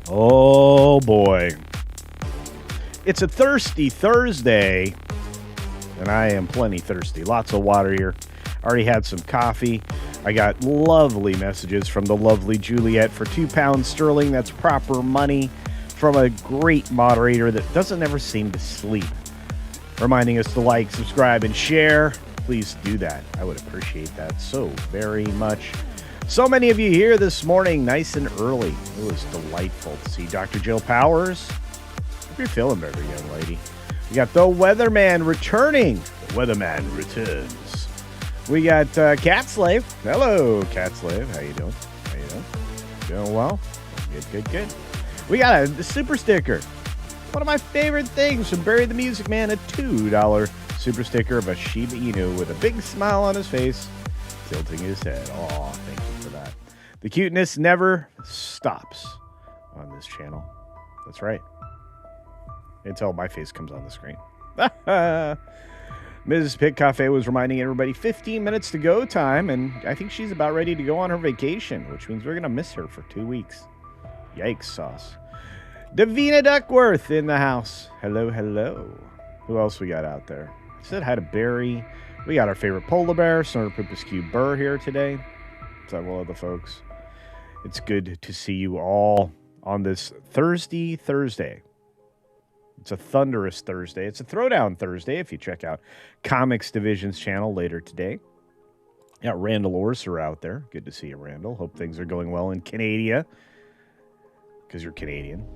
Oh, boy. It's a thirsty Thursday, and I am plenty thirsty. Lots of water here. Already had some coffee. I got lovely messages from the lovely Juliet for £2 sterling. That's proper money from a great moderator that doesn't ever seem to sleep. Reminding us to like, subscribe, and share. Please do that. I would appreciate that so very much. So many of you here this morning, nice and early. It was delightful to see Dr. Jill Powers. Hope you're feeling better, young lady. We got the Weatherman returning. The Weatherman returns. We got Cat Slave. Hello, Cat Slave. How you doing? How you doing? Doing well? Good. We got a super sticker. One of my favorite things from Barry the Music Man, a $2 super sticker of a Shiba Inu with a big smile on his face, tilting his head. Aw, thank you for that. The cuteness never stops on this channel. That's right. Until my face comes on the screen. Mrs. Pit Cafe was reminding everybody 15 minutes to go time, and I think she's about ready to go on her vacation, which means we're going to miss her for 2 weeks. Yikes sauce. Davina Duckworth in the house. Hello. Who else we got out there? I said hi to Barry. We got our favorite polar bear, Snorter Poopescu Burr, here today. Several other folks. It's good to see you all on this Thursday. It's a thunderous Thursday. It's a throwdown Thursday if you check out Comics Division's channel later today. Got Randall Orser out there. Good to see you, Randall. Hope things are going well in Canada. Because you're Canadian.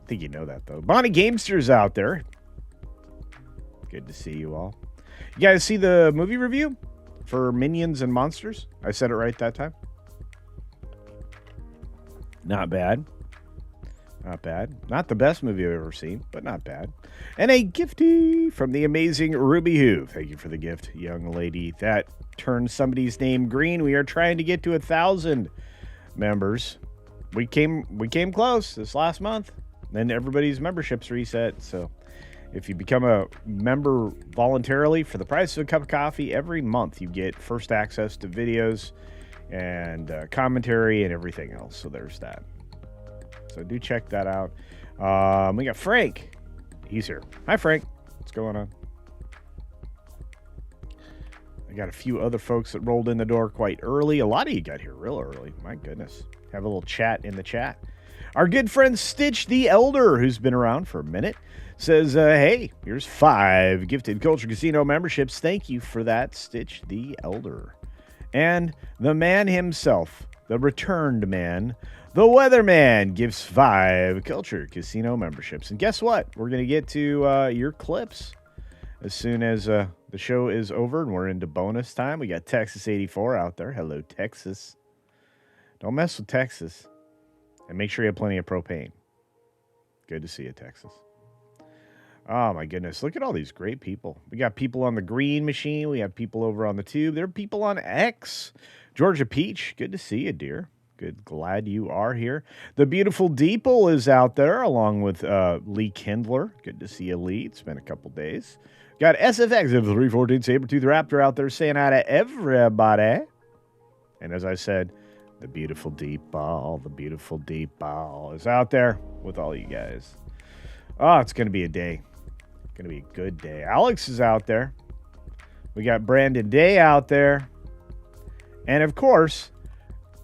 I think you know that, though. Bonnie Gamester's out there. Good to see you all. You guys see the movie review for Minions and Monsters? I said it right that time. Not bad. Not the best movie I've ever seen, but not bad. And a gifty from the amazing Ruby Who. Thank you for the gift, young lady. That turned somebody's name green. We are trying to get to 1,000 members. We came close this last month. Then everybody's memberships reset. So if you become a member voluntarily for the price of a cup of coffee, every month you get first access to videos and commentary and everything else. So there's that. So do check that out. We got Frank. He's here. Hi, Frank. What's going on? I got a few other folks that rolled in the door quite early. A lot of you got here real early. My goodness. Have a little chat in the chat. Our good friend Stitch the Elder, who's been around for a minute, says, hey, here's 5 gifted Culture Casino memberships. Thank you for that, Stitch the Elder. And the man himself, the returned man, the Weatherman, gives 5 Culture Casino memberships. And guess what? We're going to get to your clips as soon as the show is over and we're into bonus time. We got Texas 84 out there. Hello, Texas. Don't mess with Texas. And make sure you have plenty of propane. Good to see you, Texas. Oh, my goodness. Look at all these great people. We got people on the Green Machine. We have people over on the Tube. There are people on X. Georgia Peach, good to see you, dear. Good. Glad you are here. The beautiful Deeple is out there along with Lee Kindler. Good to see you, Lee. It's been a couple days. Got SFX of 314 Sabretooth Raptor out there saying hi to everybody. And as I said, the beautiful Deep Ball is out there with all you guys. Oh, it's going to be a day. Going to be a good day. Alex is out there. We got Brandon Day out there. And, of course,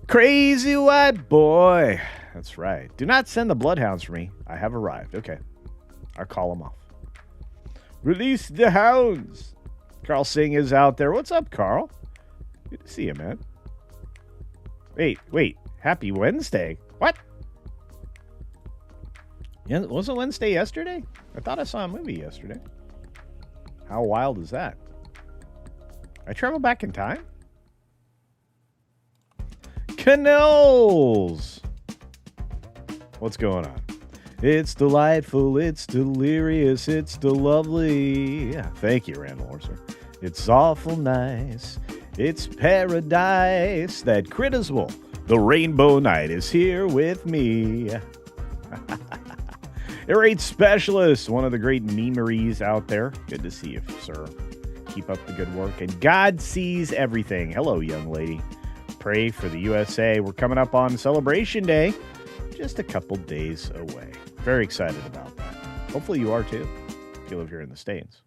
Crazy White Boy. That's right. Do not send the bloodhounds for me. I have arrived. Okay. I'll call them off. Release the hounds. Carl Singh is out there. What's up, Carl? Good to see you, man. Wait. Happy Wednesday. What? Yeah, wasn't Wednesday yesterday? I thought I saw a movie yesterday. How wild is that? I travel back in time? Canals! What's going on? It's delightful, it's delirious, it's lovely. Yeah, thank you, Randall Orser. It's awful nice. It's paradise. That Critiswell, the Rainbow Knight, is here with me. Irate Specialist, one of the great memories out there. Good to see you, sir. Keep up the good work. And God sees everything. Hello, young lady. Pray for the USA. We're coming up on Celebration Day. just a couple days away. Very excited about that. Hopefully you are too, if you live here in the States.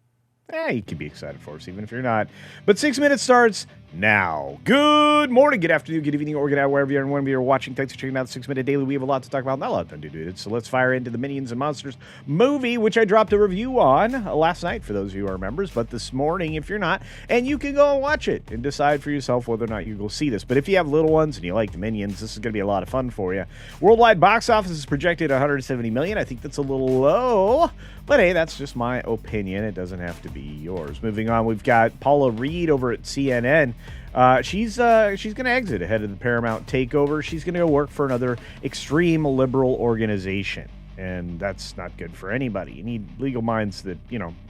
You can be excited for us, even if you're not. But 6 minutes starts now. Good morning, good afternoon, good evening, or good night, wherever you are and whenever you're watching. Thanks for checking out the 6 Minute Daily. We have a lot to talk about, not a lot of time to do it. So let's fire into the Minions and Monsters movie, which I dropped a review on last night for those of you who are members, but this morning if you're not. And you can go and watch it and decide for yourself whether or not you go see this. But if you have little ones and you like the Minions, this is going to be a lot of fun for you. Worldwide box office is projected $170 million. I think that's a little low. But hey, that's just my opinion. It doesn't have to be yours. Moving on, we've got Paula Reed over at CNN. She's going to exit ahead of the Paramount takeover. She's going to go work for another extreme liberal organization. And that's not good for anybody. You need legal minds that,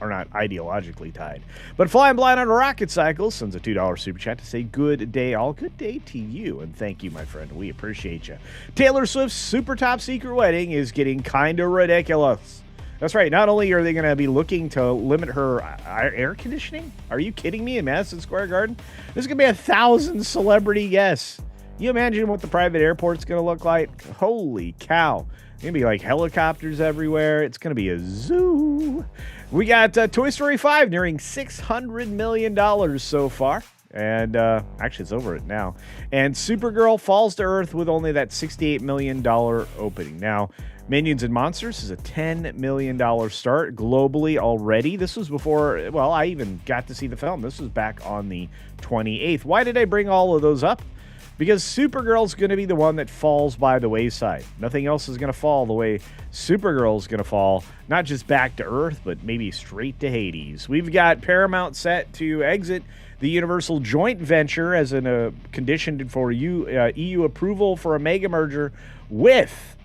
are not ideologically tied. But Flying Blind on a Rocket Cycle sends a $2 super chat to say good day, all. Good day to you. And thank you, my friend. We appreciate you. Taylor Swift's super top secret wedding is getting kind of ridiculous. That's right. Not only are they going to be looking to limit her air conditioning, are you kidding me, in Madison Square Garden? There's going to be 1,000 celebrity guests. You imagine what the private airport's going to look like? Holy cow. It's going to be like helicopters everywhere. It's going to be a zoo. We got Toy Story 5 nearing $600 million so far. And actually, it's over it now. And Supergirl falls to Earth with only that $68 million opening. Now, Minions and Monsters is a $10 million start globally already. This was before, I even got to see the film. This was back on the 28th. Why did I bring all of those up? Because Supergirl's going to be the one that falls by the wayside. Nothing else is going to fall the way Supergirl's going to fall. Not just back to Earth, but maybe straight to Hades. We've got Paramount set to exit the Universal joint venture as a condition for EU approval for a mega merger with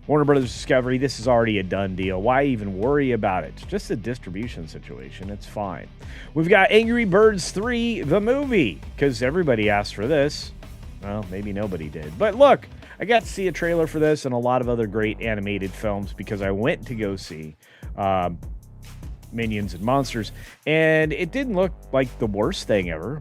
Warner Brothers Discovery. This is already a done deal. Why even worry about it? Just a distribution situation. It's fine. We've got Angry Birds 3, the movie, because everybody asked for this. Well, maybe nobody did. But look, I got to see a trailer for this and a lot of other great animated films because I went to go see Minions and Monsters, and it didn't look like the worst thing ever.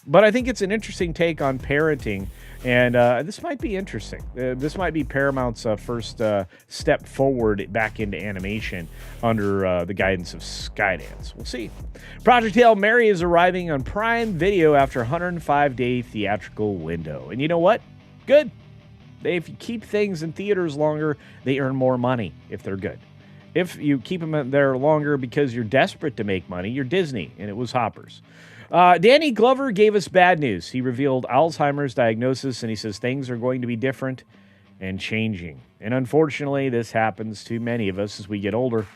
But I think it's an interesting take on parenting, and this might be interesting. This might be Paramount's first step forward back into animation under the guidance of Skydance. We'll see. Project Hail Mary is arriving on Prime Video after a 105-day theatrical window. And you know what? Good. If you keep things in theaters longer, they earn more money if they're good. If you keep them there longer because you're desperate to make money, you're Disney, and it was Hoppers. Danny Glover gave us bad news. He revealed Alzheimer's diagnosis, and he says things are going to be different and changing. And unfortunately, this happens to many of us as we get older.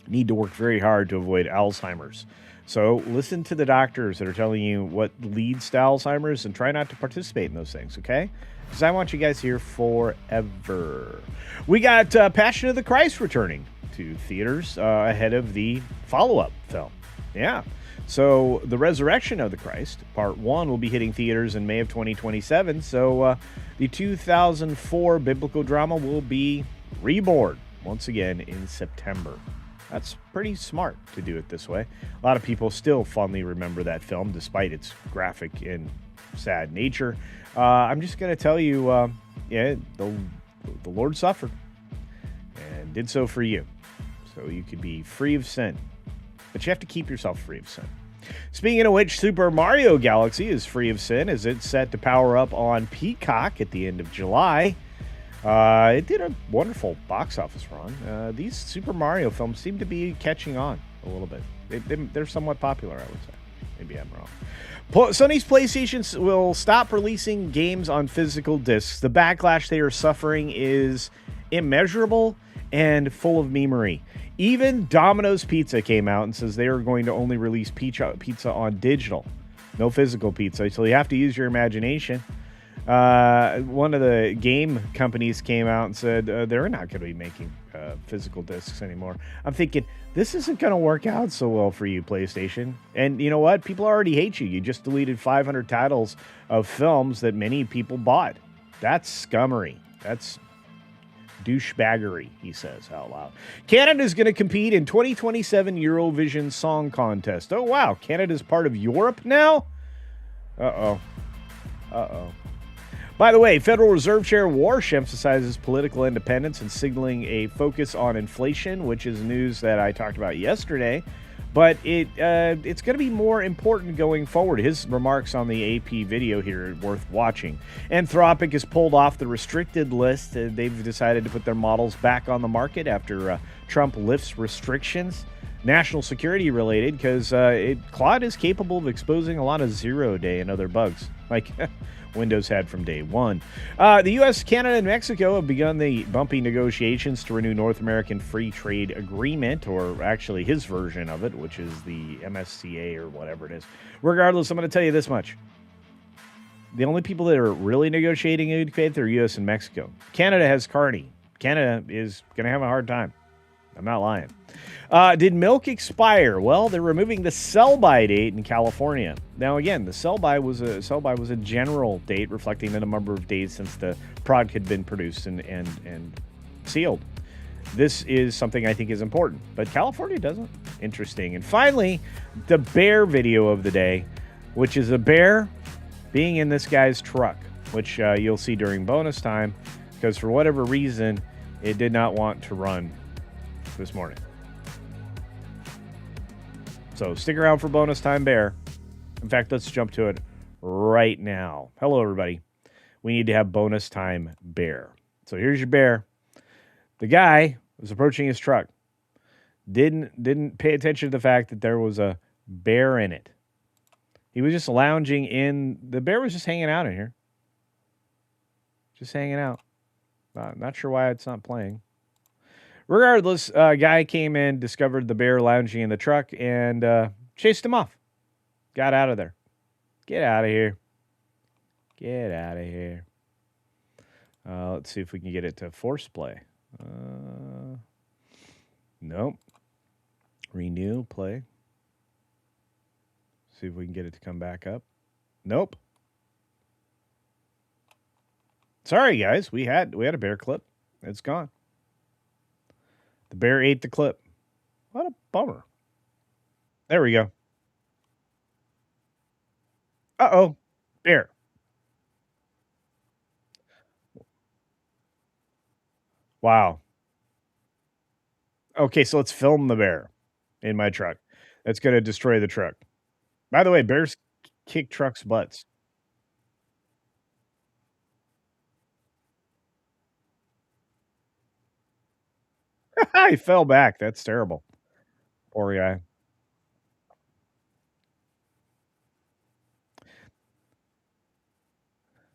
Need to work very hard to avoid Alzheimer's. So listen to the doctors that are telling you what leads to Alzheimer's and try not to participate in those things, okay? Because I want you guys here forever. We got Passion of the Christ returning to theaters ahead of the follow-up film. Yeah. So The Resurrection of the Christ, Part 1, will be hitting theaters in May of 2027. So the 2004 biblical drama will be reborn once again in September. That's pretty smart to do it this way. A lot of people still fondly remember that film, despite its graphic and sad nature. I'm just going to tell you, the Lord suffered and did so for you. So you could be free of sin. But you have to keep yourself free of sin. Speaking of which, Super Mario Galaxy is free of sin as it's set to power up on Peacock at the end of July. It did a wonderful box office run. These Super Mario films seem to be catching on a little bit. They're somewhat popular, I would say. Maybe I'm wrong. Sony's PlayStation will stop releasing games on physical discs. The backlash they are suffering is immeasurable and full of memery. Even Domino's Pizza came out and says they are going to only release pizza on digital. No physical pizza, so you have to use your imagination. One of the game companies came out and said they're not going to be making physical discs anymore. I'm thinking, this isn't going to work out so well for you, PlayStation. And you know what? People already hate you. You just deleted 500 titles of films that many people bought. That's scummery. That's douchebaggery, he says out loud. Canada's going to compete in 2027 Eurovision Song Contest. Oh, wow. Canada's part of Europe now? Uh-oh. By the way, Federal Reserve Chair Warsh emphasizes political independence and signaling a focus on inflation, which is news that I talked about yesterday. But it's going to be more important going forward. His remarks on the AP video here are worth watching. Anthropic is pulled off the restricted list. They've decided to put their models back on the market after Trump lifts restrictions. National security related, because Claude is capable of exposing a lot of zero-day and other bugs, like Windows had from day one. The U.S., Canada, and Mexico have begun the bumpy negotiations to renew North American Free Trade Agreement, or actually his version of it, which is the MSCA or whatever it is. Regardless, I'm going to tell you this much. The only people that are really negotiating in good faith are U.S. and Mexico. Canada has Carney. Canada is going to have a hard time. I'm not lying. Did milk expire? Well, they're removing the sell-by date in California. Now, again, the sell-by was a general date reflecting the number of days since the product had been produced and sealed. This is something I think is important, but California doesn't. Interesting. And finally, the bear video of the day, which is a bear being in this guy's truck, which you'll see during bonus time, because for whatever reason, it did not want to run this morning. So stick around for bonus time bear. In fact, let's jump to it right now. Hello, everybody. We need to have bonus time bear. So here's your bear. The guy was approaching his truck. Didn't pay attention to the fact that there was a bear in it. He was just lounging in. The bear was just hanging out in here. Just hanging out. Not sure why it's not playing. Regardless, a guy came in, discovered the bear lounging in the truck, and chased him off. Got out of there. Get out of here. Get out of here. Let's see if we can get it to force play. Nope. Renew, play. See if we can get it to come back up. Nope. Sorry, guys. We had a bear clip. It's gone. The bear ate the clip. What a bummer. There we go. Uh-oh. Bear. Wow. Okay, so let's film the bear in my truck. That's going to destroy the truck. By the way, bears kick trucks' butts. He fell back. That's terrible. Poor guy.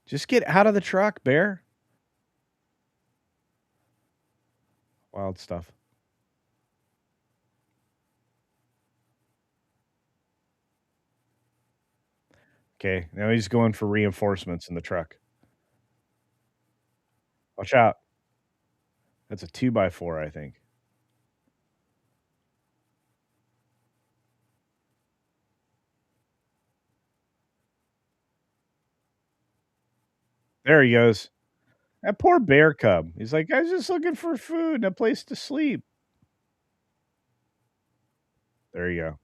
Just get out of the truck, bear. Wild stuff. Okay, now he's going for reinforcements in the truck. Watch out. That's a 2x4, I think. There he goes. That poor bear cub. He's like, I was just looking for food and a place to sleep. There you go.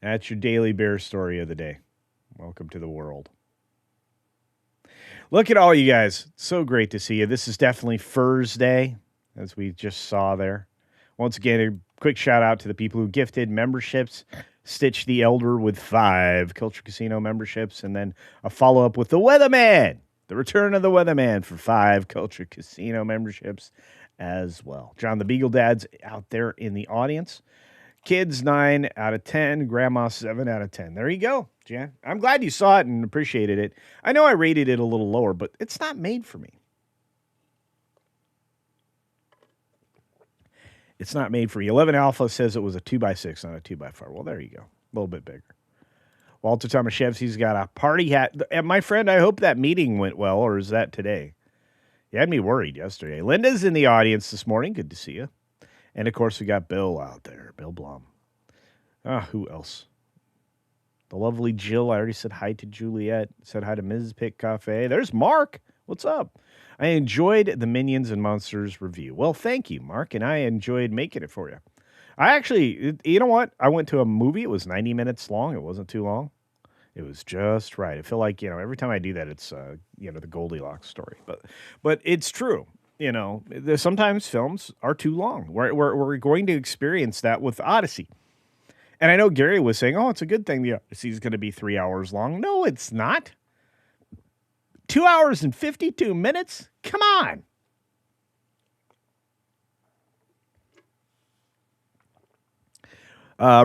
That's your daily bear story of the day. Welcome to the world. Look at all you guys. So great to see you. This is definitely Thursday, as we just saw there. Once again, a quick shout out to the people who gifted memberships. Stitch the Elder with 5 Culture Casino memberships, and then a follow-up with the Weatherman, the return of the Weatherman for 5 Culture Casino memberships as well. John the Beagle Dad's out there in the audience. Kids 9 out of 10, Grandma 7 out of 10. There you go, Jan. I'm glad you saw it and appreciated it. I know I rated it a little lower, but it's not made for me. It's not made for you. 11 Alpha says it was a 2x6, not a 2x4. Well, there you go. A little bit bigger. Walter Tomaszewski's got a party hat. And my friend, I hope that meeting went well, or is that today? You had me worried yesterday. Linda's in the audience this morning. Good to see you. And, of course, we got Bill out there, Bill Blum. Who else? The lovely Jill. I already said hi to Juliet. Said hi to Ms. Pick Cafe. There's Mark. What's up? I enjoyed the Minions and Monsters review. Well, thank you, Mark, and I enjoyed making it for you. I actually, you know what? I went to a movie. It was 90 minutes long. It wasn't too long. It was just right. I feel like, every time I do that, it's, the Goldilocks story. But it's true. Sometimes films are too long. We're going to experience that with Odyssey. And I know Gary was saying, oh, it's a good thing the Odyssey is going to be 3 hours long. No, it's not. 2 hours and 52 minutes? Come on.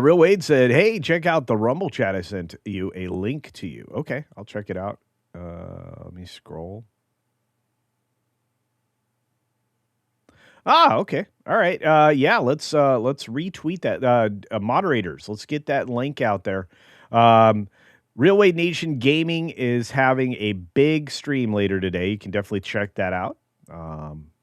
Real Wade said, hey, check out the Rumble chat. I sent you a link to you. Okay, I'll check it out. Let me scroll. Okay. All right. Yeah, let's retweet that. Moderators, let's get that link out there. Real Wade Nation Gaming is having a big stream later today. You can definitely check that out.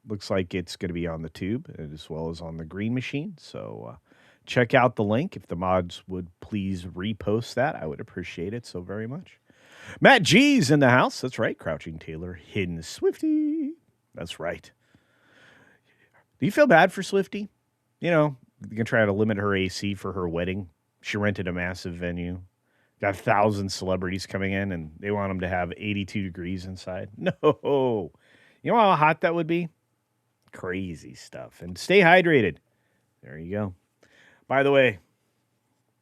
Looks like it's going to be on the tube as well as on the Green Machine. So check out the link. If the mods would please repost that, I would appreciate it so very much. Matt G's in the house. That's right. Crouching Taylor, Hidden Swifty. That's right. Do you feel bad for Swifty? You can try to limit her AC for her wedding. She rented a massive venue. Got 1,000 celebrities coming in, and they want them to have 82 degrees inside. No. You know how hot that would be? Crazy stuff. And stay hydrated. There you go. By the way,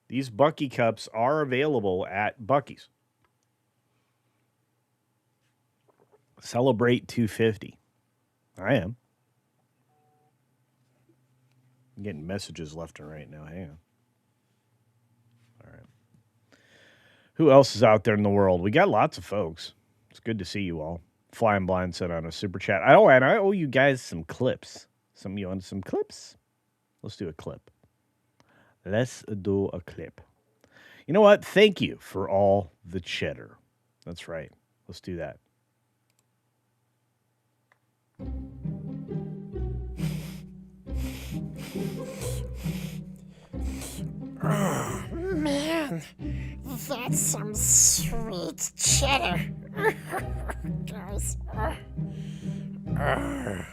these Bucky cups are available at Bucky's. Celebrate 250. I am. I'm getting messages left and right now. Hang on. All right. Who else is out there in the world? We got lots of folks. It's good to see you all. Flying Blind sent on a super chat. And I owe you guys some clips. Some of you want some clips? Let's do a clip. Let's do a clip. You know what? Thank you for all the cheddar. That's right. Let's do that. Oh, man, that's some sweet cheddar. Guys. Yeah.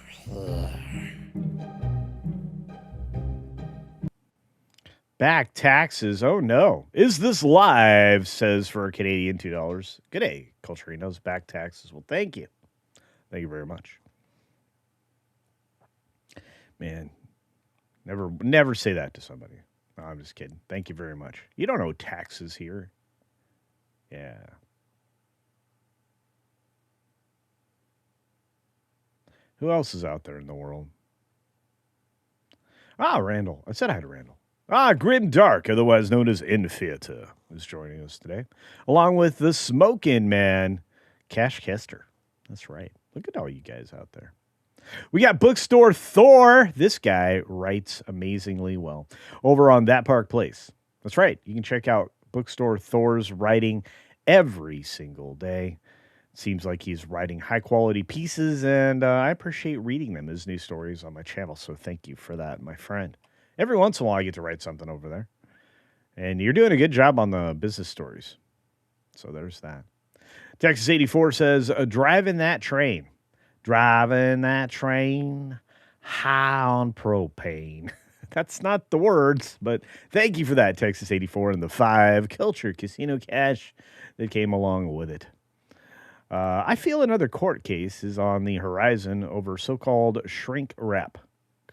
Back taxes. Oh, no. Is this live? Says for a Canadian $2. Good day, Cultureinos. Back taxes. Well, thank you. Thank you very much. Man, never say that to somebody. No, I'm just kidding. Thank you very much. You don't owe taxes here. Yeah. Who else is out there in the world? Randall. I said hi to Randall. Grim Dark, otherwise known as In Theater, is joining us today, along with the Smokin' Man, Cash Kester. That's right. Look at all you guys out there. We got Bookstore Thor. This guy writes amazingly well over on That Park Place. That's right. You can check out Bookstore Thor's writing every single day. It seems like he's writing high-quality pieces, and I appreciate reading them as new stories on my channel, so thank you for that, my friend. Every once in a while, I get to write something over there. And you're doing a good job on the business stories. So there's that. Texas 84 says, driving that train high on propane. That's not the words, but thank you for that, Texas 84, and the 5 Culture Casino cash that came along with it. I feel another court case is on the horizon over so-called shrink wrap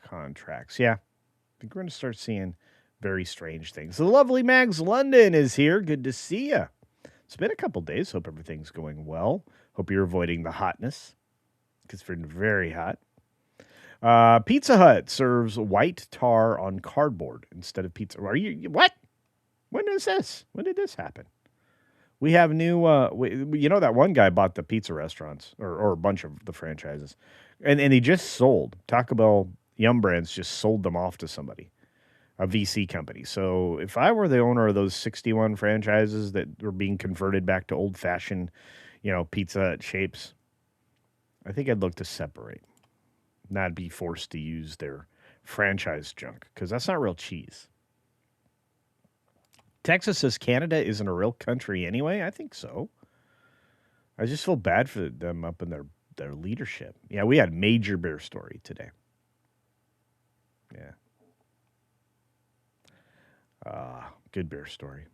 contracts. Yeah. I think we're going to start seeing very strange things. The lovely Mags London is here. Good to see you. It's been a couple days. Hope everything's going well. Hope you're avoiding the hotness because it's been very hot. Pizza Hut serves white tar on cardboard instead of pizza. Are you what? When is this? When did this happen? We have new. That one guy bought the pizza restaurants or a bunch of the franchises, and he just sold Taco Bell. Yum Brands just sold them off to somebody, a VC company. So if I were the owner of those 61 franchises that were being converted back to old-fashioned, Pizza Hut shapes, I think I'd look to separate, not be forced to use their franchise junk, because that's not real cheese. Texas says Canada isn't a real country anyway. I think so. I just feel bad for them up in their leadership. Yeah, we had major bear story today. Yeah. Good bear story.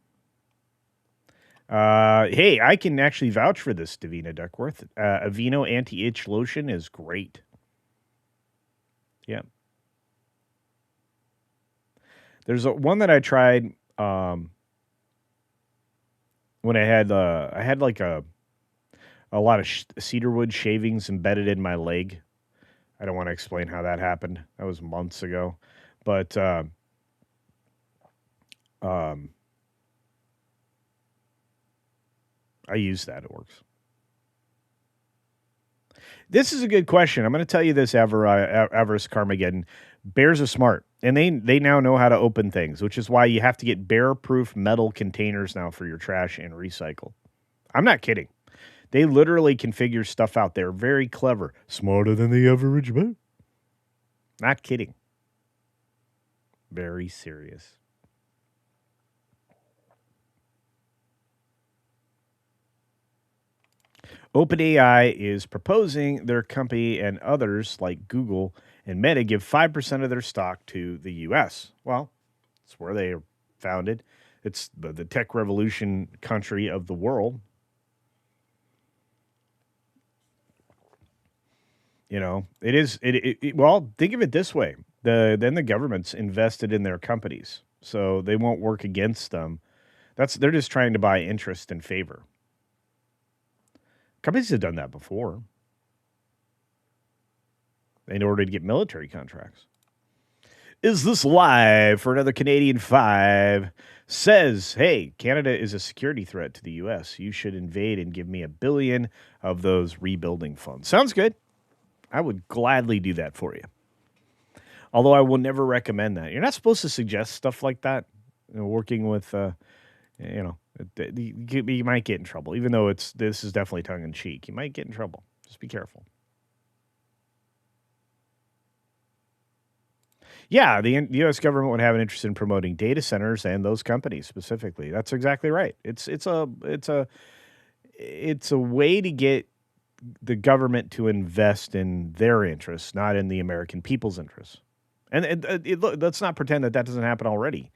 Hey, I can actually vouch for this, Davina Duckworth. Aveeno anti-itch lotion is great. Yeah. There's one that I tried when I had like a lot of cedarwood shavings embedded in my leg. I don't want to explain how that happened. That was months ago, but um, I use that. It works. This is a good question. I'm going to tell you this, Avarice Carmageddon. Bears are smart, and they now know how to open things, which is why you have to get bear-proof metal containers now for your trash and recycle. I'm not kidding. They literally can figure stuff out. They're very clever, smarter than the average bear. Not kidding. Very serious. OpenAI is proposing their company and others like Google and Meta give 5% of their stock to the U.S. Well, it's where they are founded. It's the tech revolution country of the world. You know, it is. Well, think of it this way: then the government's invested in their companies, so they won't work against them. They're just trying to buy interest and favor. Companies have done that before in order to get military contracts. Is this live for another Canadian 5? Says, hey, Canada is a security threat to the U.S. You should invade and give me $1 billion of those rebuilding funds. Sounds good. I would gladly do that for you. Although I will never recommend that. You're not supposed to suggest stuff like that. You know, working with, you might get in trouble. Even though this is definitely tongue in cheek, you might get in trouble. Just be careful. Yeah, the U.S. government would have an interest in promoting data centers and those companies specifically. That's exactly right. It's a way to get the government to invest in their interests, not in the American people's interests. And let's not pretend that doesn't happen already.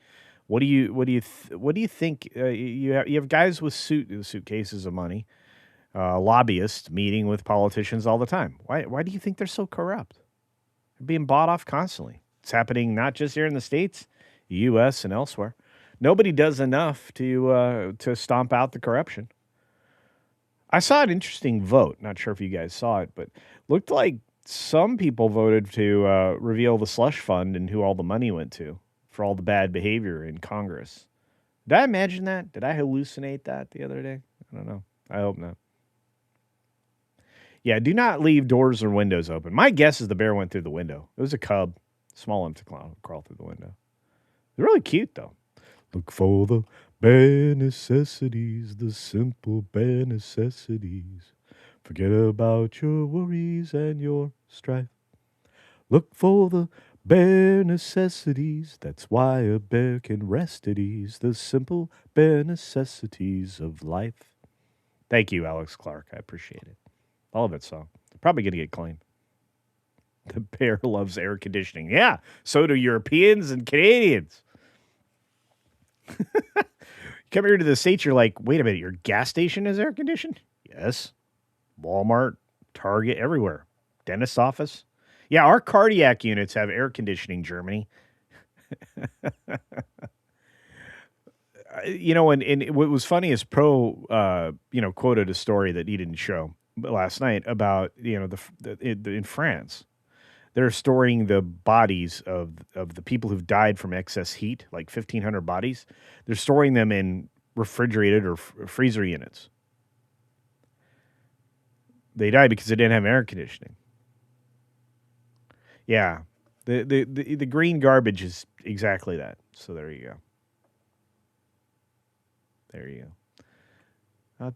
What do you think? You have guys with suitcases of money, lobbyists meeting with politicians all the time. Why do you think they're so corrupt? They're being bought off constantly. It's happening not just here in the States, the U.S. and elsewhere. Nobody does enough to stomp out the corruption. I saw an interesting vote. Not sure if you guys saw it, but looked like some people voted to reveal the slush fund and who all the money went to for all the bad behavior in Congress. Did I imagine that? Did I hallucinate that the other day? I don't know. I hope not. Yeah, do not leave doors or windows open. My guess is the bear went through the window. It was a cub, small enough to crawl through the window. They're really cute, though. Look for the bare necessities, the simple bare necessities. Forget about your worries and your strife. Look for the bare necessities. That's why a bear can rest at ease. The simple bare necessities of life. Thank you, Alex Clark. I appreciate it. I love that song. Probably going to get claimed. The bear loves air conditioning. Yeah, so do Europeans and Canadians. Come here to the States, you're like, wait a minute, your gas station is air conditioned? Yes. Walmart, Target, everywhere. Dentist's office. Yeah, our cardiac units have air conditioning, Germany. And what was funny is quoted a story that he didn't show last night about, in France. They're storing the bodies of the people who've died from excess heat, like 1,500 bodies. They're storing them in refrigerated or freezer units. They died because they didn't have air conditioning. Yeah, the green garbage is exactly that. So there you go. There you go.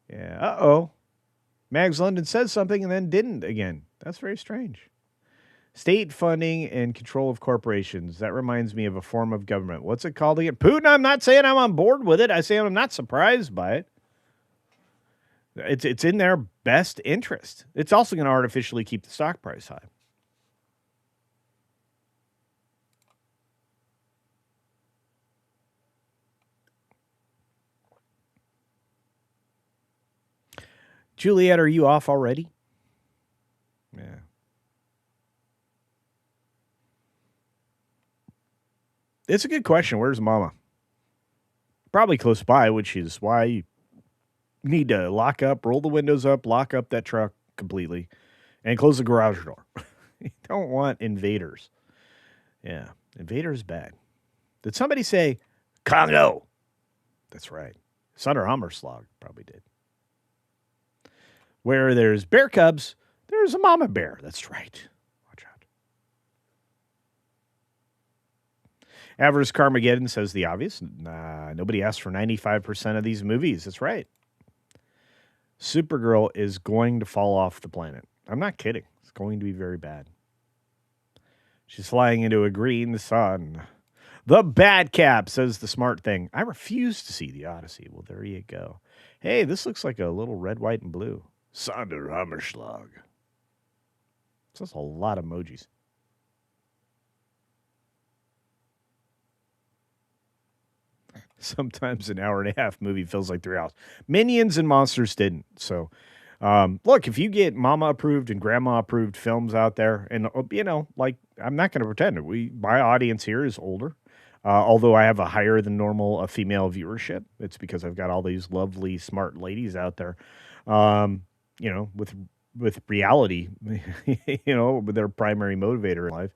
Yeah. Uh-oh. Mags London says something and then didn't again. That's very strange. State funding and control of corporations. That reminds me of a form of government. What's it called again? Putin, I'm not saying I'm on board with it. I say I'm not surprised by it. It's in their best interest. It's also going to artificially keep the stock price high. Juliet, are you off already? Yeah. It's a good question. Where's Mama? Probably close by, which is why you need to lock up, roll the windows up, lock up that truck completely, and close the garage door. You don't want invaders. Yeah, invaders bad. Did somebody say Congo? That's right. Sunder Hammerslag probably did. Where there's bear cubs, there's a mama bear. That's right. Watch out. Avarice Carmageddon says the obvious. Nah, nobody asked for 95% of these movies. That's right. Supergirl is going to fall off the planet. I'm not kidding. It's going to be very bad. She's flying into a green sun. The Bad Cap says the smart thing. I refuse to see the Odyssey. Well, there you go. Hey, this looks like a little red, white, and blue. Sonder Hammerschlag. That's a lot of emojis. Sometimes an hour and a half movie feels like 3 hours. Minions and Monsters didn't. So, look, if you get mama approved and grandma approved films out there, and like I'm not going to pretend my audience here is older. Although I have a higher than normal female viewership, it's because I've got all these lovely, smart ladies out there, with reality, with their primary motivator in life.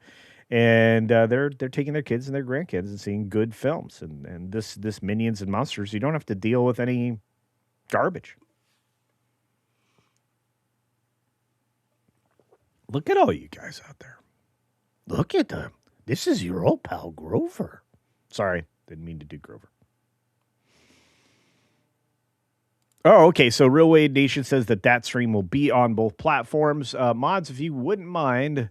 And they're taking their kids and their grandkids and seeing good films. And this Minions and Monsters, you don't have to deal with any garbage. Look at all you guys out there. Look at them. This is your old pal Grover. Sorry, didn't mean to do Grover. Oh, okay. So Real Wade Nation says that stream will be on both platforms. Mods, if you wouldn't mind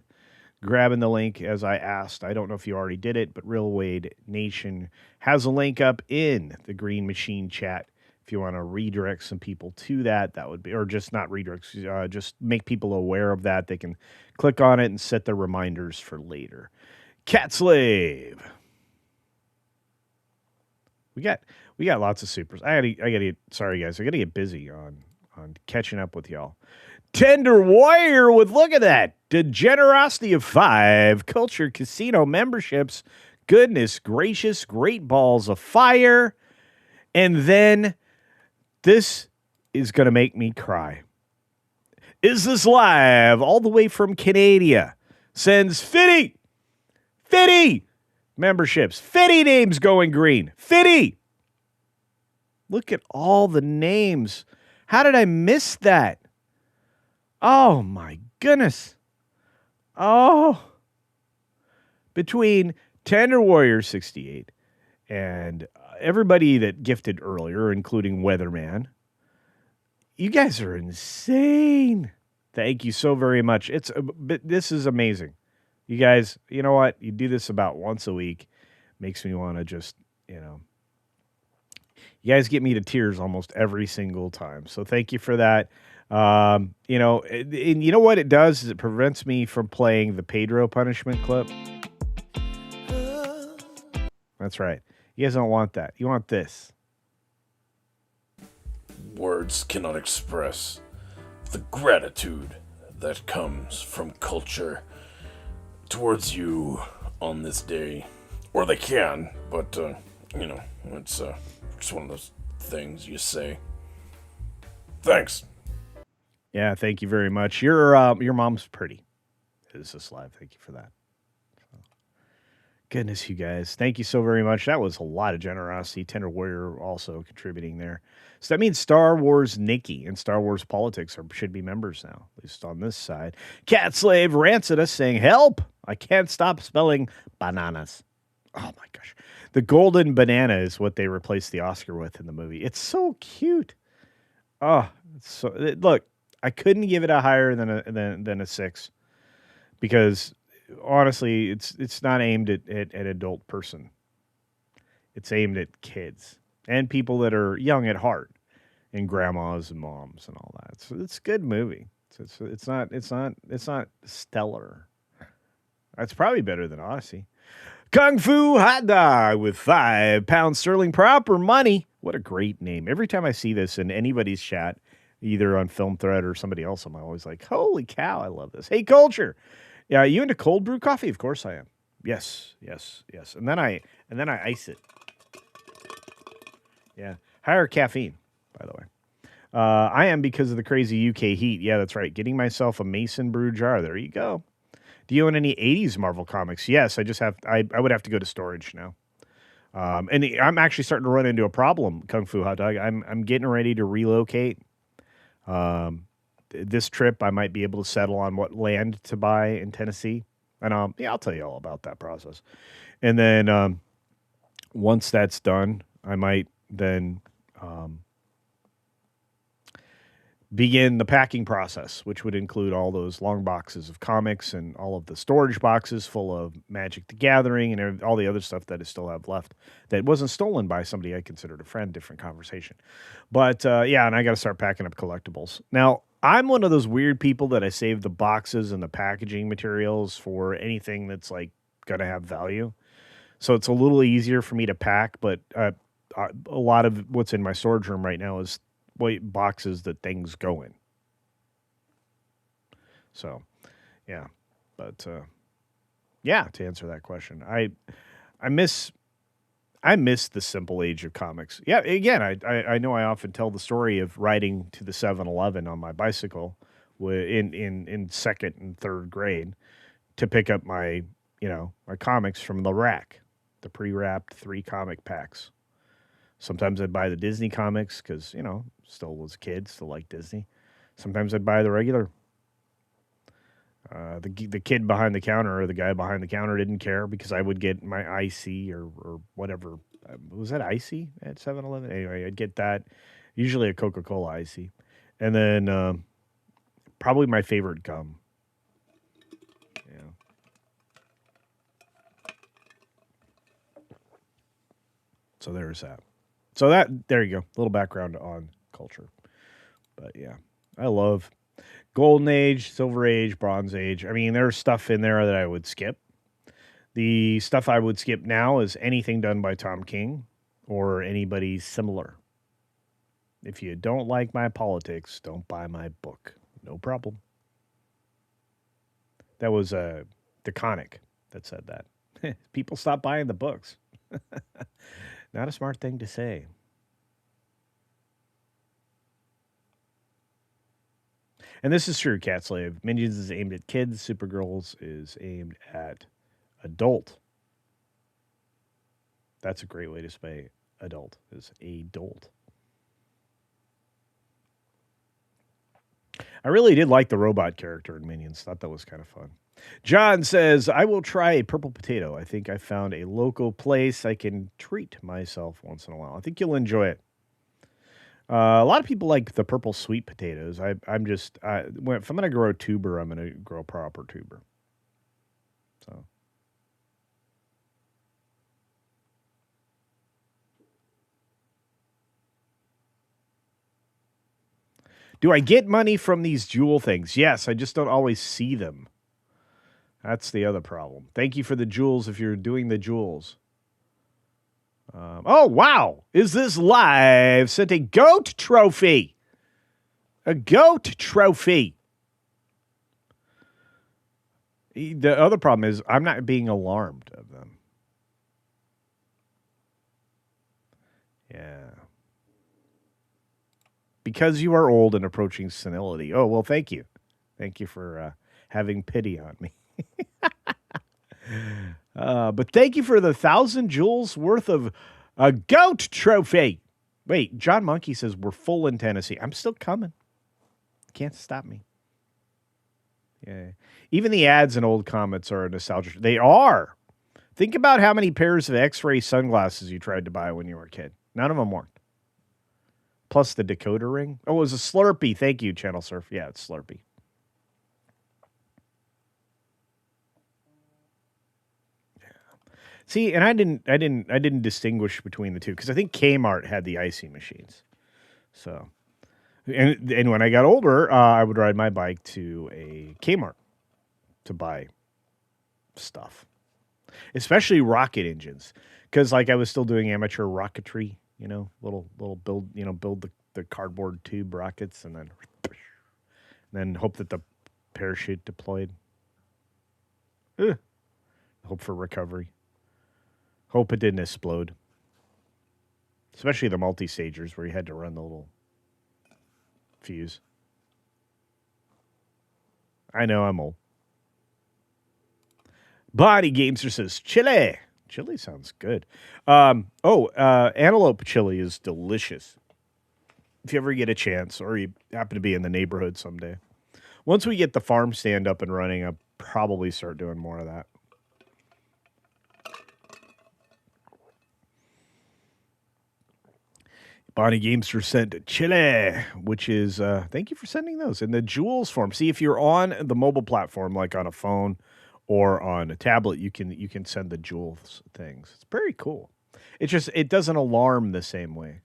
grabbing the link as I asked. I don't know if you already did it, but Real Wade Nation has a link up in the Green Machine chat. If you want to redirect some people to that would be, or just not redirect, just make people aware of that. They can click on it and set their reminders for later. Cat Slave. We got lots of supers. I gotta get, sorry guys, I gotta get busy on catching up with y'all. Tender Warrior with, look at that, the generosity of 5 Culture Casino memberships. Goodness gracious, great balls of fire. And then this is going to make me cry. Is This Live, all the way from Canada, sends 50 memberships. 50 names going green. 50. Look at all the names. How did I miss that? Oh, my goodness. Oh. Between Tender Warrior 68 and everybody that gifted earlier, including Weatherman, you guys are insane. Thank you so very much. This is amazing. You guys, you know what? You do this about once a week. Makes me want to just, you guys get me to tears almost every single time. So thank you for that. And you know what it does is it prevents me from playing the Pedro punishment clip. That's right. You guys don't want that. You want this. Words cannot express the gratitude that comes from culture towards you on this day. Or they can, but, it's just one of those things you say. Thanks. Yeah, thank you very much. Your mom's pretty. Is This Live? Thank you for that. Goodness, you guys. Thank you so very much. That was a lot of generosity. Tender Warrior also contributing there. So that means Star Wars Nikki and Star Wars Politics should be members now, at least on this side. Cat Slave rants at us saying, help! I can't stop spelling bananas. Oh my gosh. The golden banana is what they replaced the Oscar with in the movie. It's so cute. Oh, look, I couldn't give it a higher than a 6 because honestly, it's not aimed at adult person. It's aimed at kids and people that are young at heart, and grandmas and moms and all that. So it's a good movie. It's not stellar. It's probably better than Odyssey. Kung Fu Hot Dog with £5 sterling proper money. What a great name. Every time I see this in anybody's chat, either on Film Thread or somebody else. I'm always like, holy cow, I love this. Hey, Culture. Yeah, you into cold brew coffee? Of course I am. Yes. And then I ice it. Yeah. Higher caffeine, by the way. I am because of the crazy UK heat. Yeah, that's right. Getting myself a Mason brew jar. There you go. Do you own any 80s Marvel comics? Yes, I would have to go to storage now. And I'm actually starting to run into a problem, Kung Fu Hot Dog. I'm getting ready to relocate. This trip, I might be able to settle on what land to buy in Tennessee. And I'll tell you all about that process. And then once that's done, I might then begin the packing process, which would include all those long boxes of comics and all of the storage boxes full of Magic the Gathering and all the other stuff that I still have left that wasn't stolen by somebody I considered a friend. Different conversation. But yeah, and I got to start packing up collectibles. Now, I'm one of those weird people that I save the boxes and the packaging materials for anything that's like going to have value. So it's a little easier for me to pack, but a lot of what's in my storage room right now is boxes that things go in. So, yeah. But, yeah, to answer that question, I miss the simple age of comics. Yeah, again, I know I often tell the story of riding to the 7-Eleven on my bicycle in second and third grade to pick up my comics from the rack, the pre-wrapped 3 comic packs. Sometimes I'd buy the Disney comics because, still was a kid, still liked Disney. Sometimes I'd buy the regular. The kid behind the counter or the guy behind the counter didn't care because I would get my IC or whatever. Was that IC at 7-Eleven? Anyway, I'd get that. Usually a Coca-Cola IC. And then probably my favorite gum. Yeah. So there's that. So there you go. A little background on culture. But yeah, I love Golden Age, Silver Age, Bronze Age. I mean, there's stuff in there that I would skip. The stuff I would skip now is anything done by Tom King or anybody similar. If you don't like my politics, don't buy my book. No problem. That was DeConnick that said that. People stop buying the books. Not a smart thing to say. And this is true, Cat Slave. Minions is aimed at kids. Supergirls is aimed at adult. That's a great way to say adult, is adult. I really did like the robot character in Minions. Thought that was kind of fun. John says, I will try a purple potato. I think I found a local place I can treat myself once in a while. I think you'll enjoy it. A lot of people like the purple sweet potatoes. If I'm going to grow a tuber, I'm going to grow a proper tuber. So. Do I get money from these jewel things? Yes, I just don't always see them. That's the other problem. Thank you for the jewels if you're doing the jewels. Oh, wow. Is this live? Sent a goat trophy. A goat trophy. The other problem is I'm not being alarmed of them. Yeah. Because you are old and approaching senility. Oh, well, thank you. Thank you for having pity on me. But thank you for the 1,000 jewels worth of a goat trophy. Wait, John Monkey says we're full in Tennessee. I'm still coming. Can't stop me. Yeah. Even the ads in old comics are nostalgic. They are. Think about how many pairs of X-ray sunglasses you tried to buy when you were a kid. None of them worked. Plus the decoder ring. Oh, it was a Slurpee. Thank you, Channel Surf. Yeah, it's Slurpee. See, and I didn't distinguish between the two because I think Kmart had the icy machines. So, and when I got older, I would ride my bike to a Kmart to buy stuff, especially rocket engines, because like I was still doing amateur rocketry, little build, build the cardboard tube rockets, and then hope that the parachute deployed. Ugh. Hope for recovery. Hope it didn't explode. Especially the multi-stagers where you had to run the little fuse. I know I'm old. Body Gamester says chili. Chili sounds good. Antelope chili is delicious. If you ever get a chance or you happen to be in the neighborhood someday. Once we get the farm stand up and running, I'll probably start doing more of that. Bonnie Gamester sent chili, which is, thank you for sending those in the Jewels form. See, if you're on the mobile platform, like on a phone or on a tablet, you can send the Jewels things. It's very cool. It doesn't alarm the same way.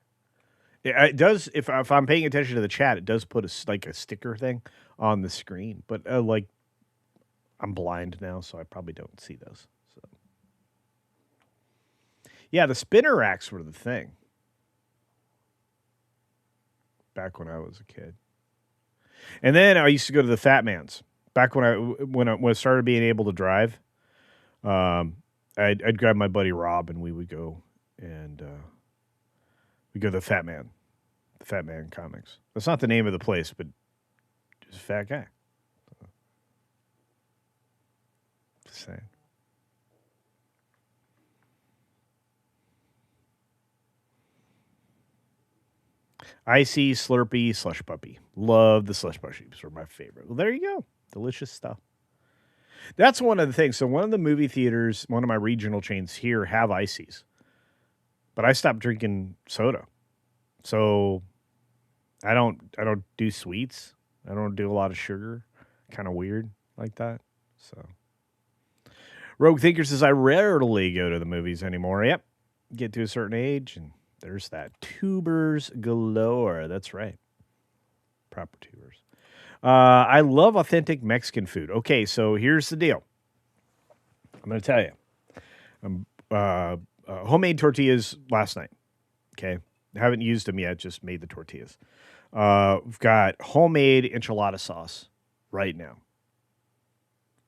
It does, if I'm paying attention to the chat, it does put a sticker thing on the screen. But I'm blind now, so I probably don't see those. So, yeah, the spinner racks were the thing back when I was a kid. And then I used to go to the Fat Man's. Back when I started being able to drive, I'd grab my buddy Rob and we would go and we go to the Fat Man Comics. That's not the name of the place, but just a fat guy. Just saying. Icy, Slurpee, Slush Puppy. Love the Slush Puppies. Were my favorite. Well, there you go. Delicious stuff. That's one of the things. So one of the movie theaters, one of my regional chains here have ices. But I stopped drinking soda. So I don't do sweets. I don't do a lot of sugar. Kind of weird like that. So Rogue Thinker says I rarely go to the movies anymore. Yep. Get to a certain age and there's that. Tubers galore. That's right. Proper tubers. I love authentic Mexican food. Okay, so here's the deal. I'm going to tell you. Homemade tortillas last night. Okay. Haven't used them yet. Just made the tortillas. We've got homemade enchilada sauce right now.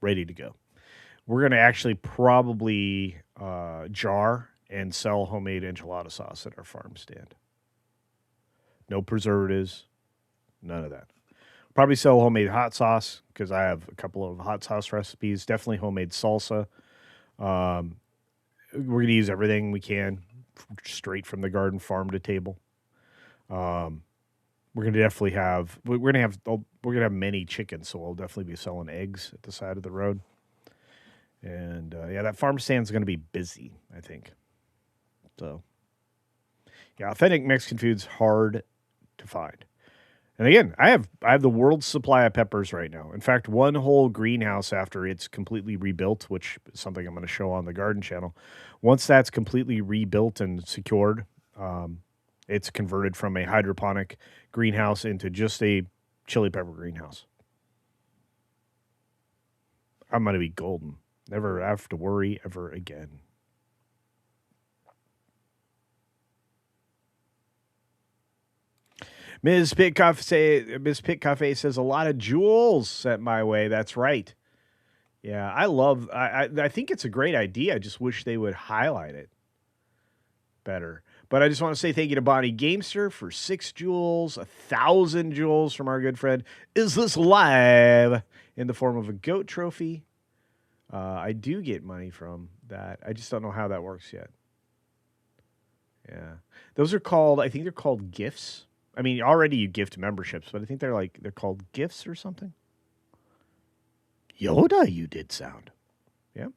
Ready to go. We're going to actually probably jar and sell homemade enchilada sauce at our farm stand. No preservatives. None of that. Probably sell homemade hot sauce because I have a couple of hot sauce recipes. Definitely homemade salsa. We're going to use everything we can straight from the garden, farm to table. We're going to definitely have many chickens, so we'll definitely be selling eggs at the side of the road. And that farm stand's going to be busy, I think. So, yeah, authentic Mexican food's hard to find. And again, I have the world's supply of peppers right now. In fact, one whole greenhouse after it's completely rebuilt, which is something I'm going to show on the garden channel. Once that's completely rebuilt and secured, it's converted from a hydroponic greenhouse into just a chili pepper greenhouse. I'm going to be golden. Never have to worry ever again. Ms. Pit Cafe says a lot of jewels sent my way. That's right. Yeah, I think it's a great idea. I just wish they would highlight it better. But I just want to say thank you to Bonnie Gamester for 6 jewels, 1,000 jewels from our good friend. Is this live in the form of a goat trophy? I do get money from that. I just don't know how that works yet. Yeah. Those are called, I think they're called gifts. I mean, already you gift memberships, but I think they're called gifts or something. Yoda, you did sound. Yeah.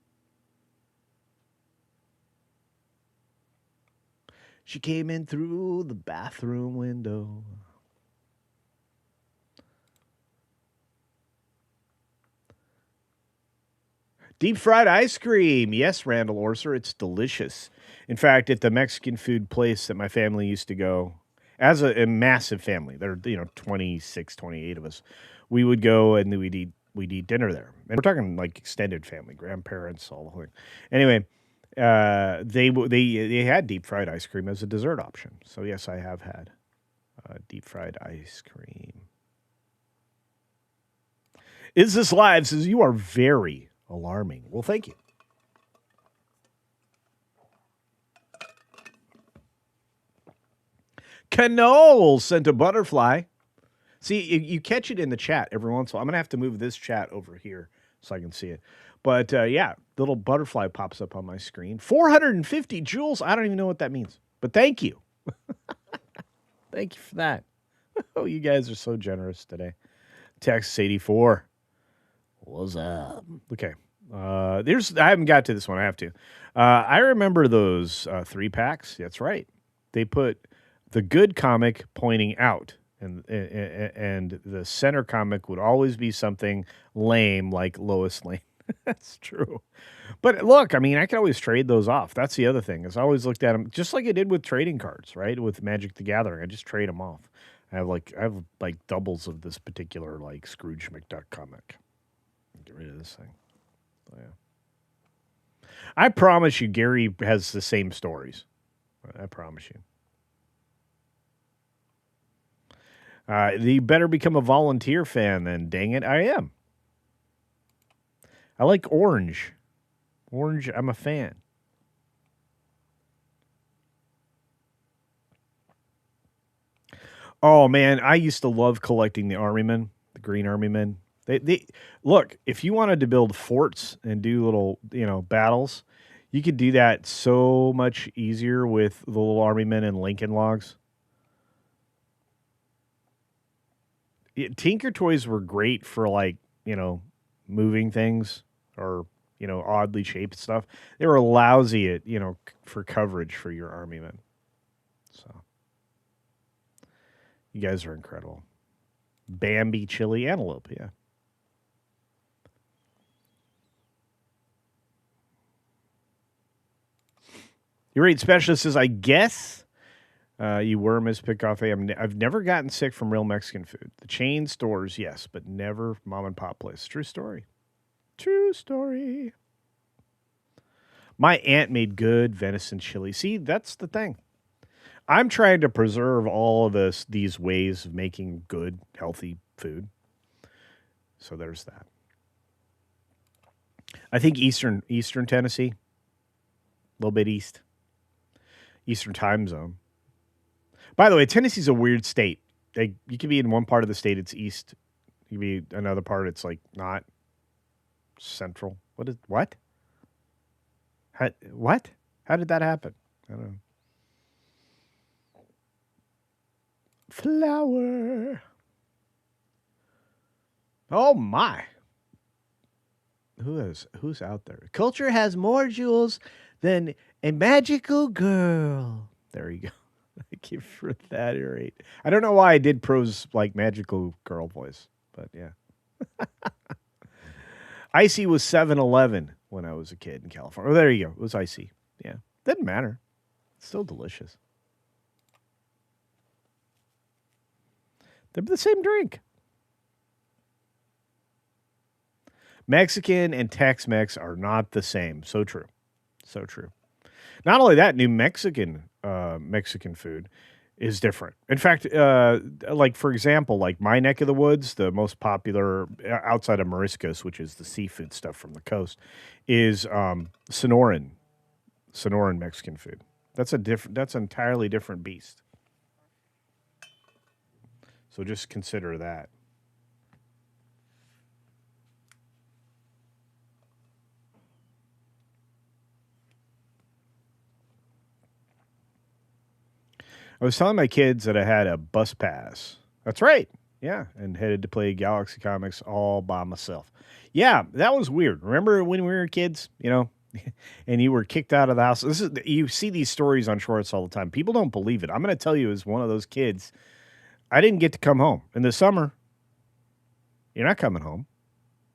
She came in through the bathroom window. Deep fried ice cream. Yes, Randall Orser, it's delicious. In fact, at the Mexican food place that my family used to go, as a massive family, there are 26, 28 of us, we would go and we'd eat dinner there. And we're talking like extended family, grandparents, all the whole thing. Anyway, they had deep fried ice cream as a dessert option. So yes, I have had Deep fried ice cream. Is this live? Says you are very alarming. Well, thank you. Canole sent a butterfly. See, you catch it in the chat every once in a while. I'm going to have to move this chat over here so I can see it. But yeah, little butterfly pops up on my screen. 450 joules. I don't even know what that means. But thank you. Thank you for that. Oh, you guys are so generous today. Texas 84. What's up? Okay. I haven't got to this one. I have to. I remember those 3-packs. That's right. They put the good comic pointing out, and the center comic would always be something lame like Lois Lane. That's true. But look, I mean, I can always trade those off. That's the other thing, is I always looked at them just like I did with trading cards, right? With Magic the Gathering, I just trade them off. I have like doubles of this particular like Scrooge McDuck comic. Get rid of this thing. Oh, yeah. I promise you, Gary has the same stories. I promise you. You better become a volunteer fan then, dang it. I am. I like orange. Orange, I'm a fan. Oh, man, I used to love collecting the Army Men, the Green Army Men. They look, if you wanted to build forts and do little, battles, you could do that so much easier with the little Army Men and Lincoln Logs. Tinker Toys were great for moving things or oddly shaped stuff. They were lousy at for coverage for your Army Men. So you guys are incredible. Bambi chili antelope, yeah. Your rate specialist says, I guess you were Miss Pickoff. I've never gotten sick from real Mexican food. The chain stores, yes, but never mom and pop place. True story. True story. My aunt made good venison chili. See, that's the thing. I'm trying to preserve all of these ways of making good, healthy food. So there's that. I think Eastern Tennessee, a little bit east. Eastern time zone. By the way, Tennessee's a weird state. You can be in one part of the state, it's east. You can be another part, it's like not central. What? What? How did that happen? I don't know. Flower. Oh my. Who's out there? Culture has more jewels than a magical girl. There you go. Thank you for that, Irate. I don't know why I did Pro's like magical girl voice, but yeah. Icy was 7-Eleven when I was a kid in California. Oh, there you go. It was Icy. Yeah. Doesn't matter. It's still delicious. They're the same drink. Mexican and Tex-Mex are not the same. So true. So true. Not only that, New Mexican food is different. In fact, like for example, like my neck of the woods, the most popular outside of Mariscos, which is the seafood stuff from the coast, is Sonoran Mexican food. That's an entirely different beast. So just consider that. I was telling my kids that I had a bus pass. That's right. Yeah. And headed to play Galaxy Comics all by myself. Yeah, that was weird. Remember when we were kids, and you were kicked out of the house? You see these stories on shorts all the time. People don't believe it. I'm going to tell you, as one of those kids, I didn't get to come home. In the summer, you're not coming home.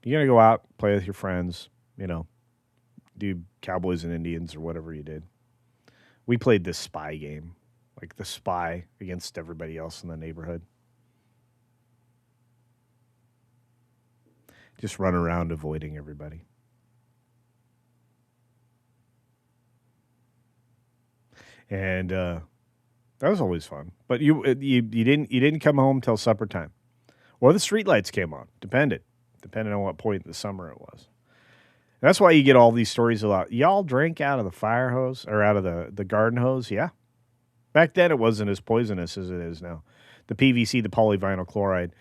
You're going to go out, play with your friends, do Cowboys and Indians or whatever you did. We played this spy game. Like the spy against everybody else in the neighborhood. Just run around avoiding everybody. And That was always fun. But you didn't come home till supper time, or the streetlights came on. Depending on what point in the summer it was. That's why you get all these stories about y'all drank out of the fire hose or out of the garden hose. Yeah, back then it wasn't as poisonous as it is now. The PVC, the polyvinyl chloride.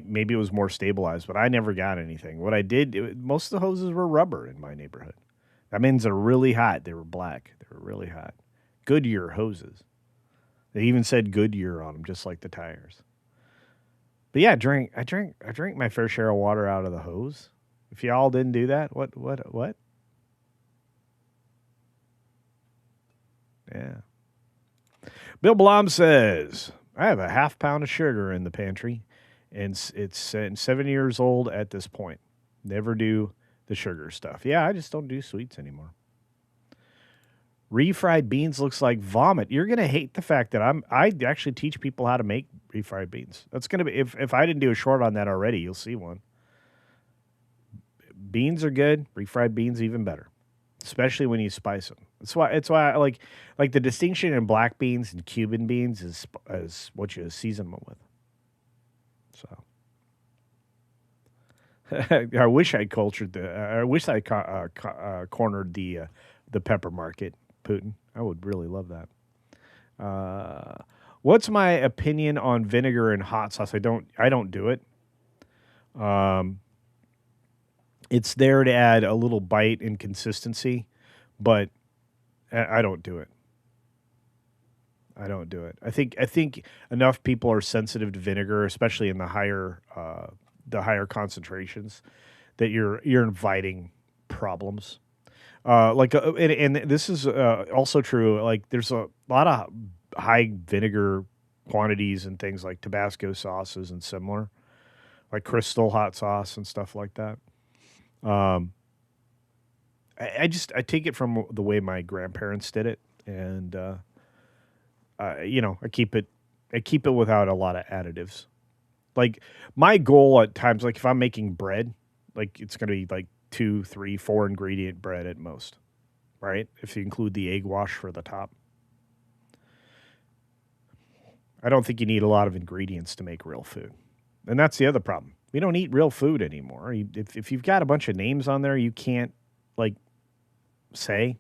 Maybe it was more stabilized, but I never got anything. What I did, most of the hoses were rubber in my neighborhood. That means they're really hot. They were black. They were really hot. Goodyear hoses. They even said Goodyear on them, just like the tires. But yeah, I drank my fair share of water out of the hose. If y'all didn't do that, what? Yeah. Bill Blom says, I have a half pound of sugar in the pantry, and it's 7 years old at this point. Never do the sugar stuff. Yeah, I just don't do sweets anymore. Refried beans looks like vomit. You're gonna hate the fact that I actually teach people how to make refried beans. That's gonna be if I didn't do a short on that already, you'll see one. Beans are good. Refried beans even better, especially when you spice them. It's why I like the distinction in black beans and Cuban beans is what you season them with. So I wish I cornered the pepper market, Putin. I would really love that. What's my opinion on vinegar and hot sauce? I don't do it. It's there to add a little bite and consistency, but I don't do it. I think enough people are sensitive to vinegar, especially in the higher concentrations, that you're inviting problems. And this is also true. Like there's a lot of high vinegar quantities and things like Tabasco sauces and similar, like Crystal hot sauce and stuff like that. I take it from the way my grandparents did it, and I keep it without a lot of additives. Like my goal at times, like if I'm making bread, like it's going to be like 2, 3, 4 ingredient bread at most, right? If you include the egg wash for the top. I don't think you need a lot of ingredients to make real food. And that's the other problem. We don't eat real food anymore. If you've got a bunch of names on there, you can't say.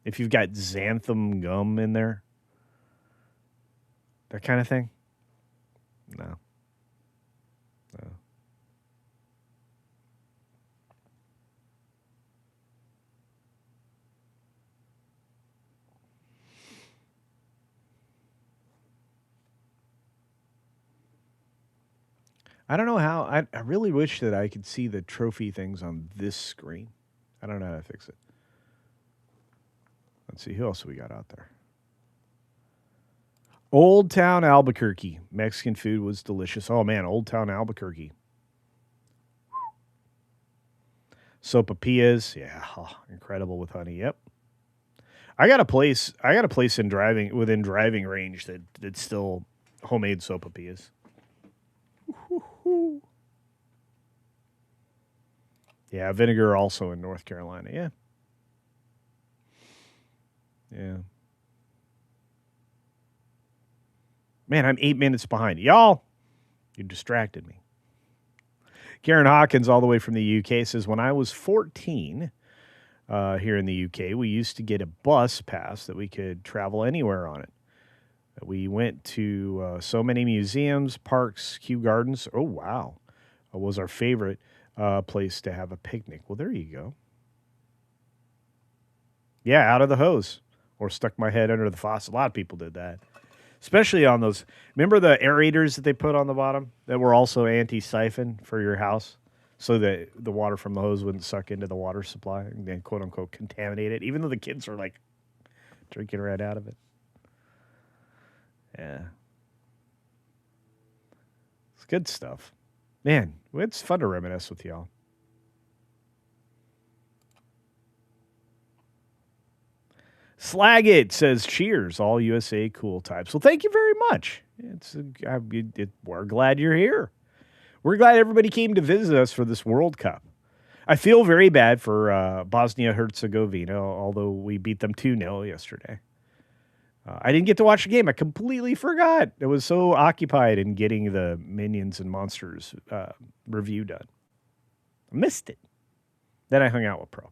If you've got xanthan gum in there, that kind of thing. No. I don't know how. I really wish that I could see the trophy things on this screen. I don't know how to fix it. Let's see. Who else we got out there? Old Town Albuquerque. Mexican food was delicious. Oh, man. Old Town Albuquerque. Sopapillas. Yeah. Oh, incredible with honey. Yep. I got a place within driving range that's still homemade sopapillas. Yeah, vinegar also in North Carolina. Yeah. Yeah. Man, I'm 8 minutes behind. Y'all, you distracted me. Karen Hawkins, all the way from the UK, says, when I was 14 here in the UK, we used to get a bus pass that we could travel anywhere on it. We went to so many museums, parks, Kew Gardens. Oh, wow. It was our favorite place to have a picnic. Well, there you go. Yeah, out of the hose. Or stuck my head under the faucet. A lot of people did that. Especially on those. Remember the aerators that they put on the bottom that were also anti-siphon for your house? So that the water from the hose wouldn't suck into the water supply and then, quote unquote, contaminate it. Even though the kids are like drinking right out of it. Yeah. It's good stuff. Man, it's fun to reminisce with y'all. Slag It says, cheers, all USA cool types. Well, thank you very much. We're glad you're here. We're glad everybody came to visit us for this World Cup. I feel very bad for Bosnia-Herzegovina, although we beat them 2-0 yesterday. I didn't get to watch the game. I completely forgot. I was so occupied in getting the Minions and Monsters review done. I missed it. Then I hung out with Pro.